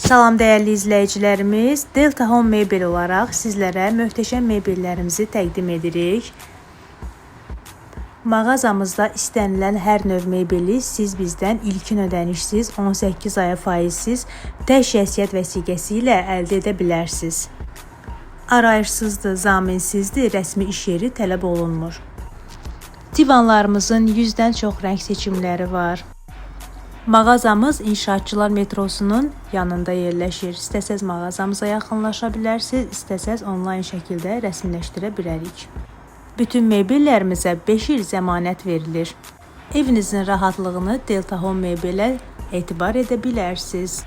Salam dəyərli izləyicilərimiz, Delta Home Mebel olaraq sizlərə möhtəşəm mebellərimizi təqdim edirik. Mağazamızda istənilən hər növ mebeli siz bizdən ilkin ödənişsiz 18 aya faizsiz tək şəxsiyyət vəsiqəsi ilə əldə edə bilərsiniz. Arayışsızdır, zaminsizdir, rəsmi iş yeri tələb olunmur. Divanlarımızın 100-dən çox rəng seçimləri var. Mağazamız İnşaatçılar metrosunun yanında yerləşir. İstəsəz mağazamıza yaxınlaşa bilərsiniz, istəsəz onlayn şəkildə rəsmiləşdirə bilərik. Bütün mebellərimizə 5 il zəmanət verilir. Evinizin rahatlığını Delta Home Mebelə etibar edə bilərsiniz.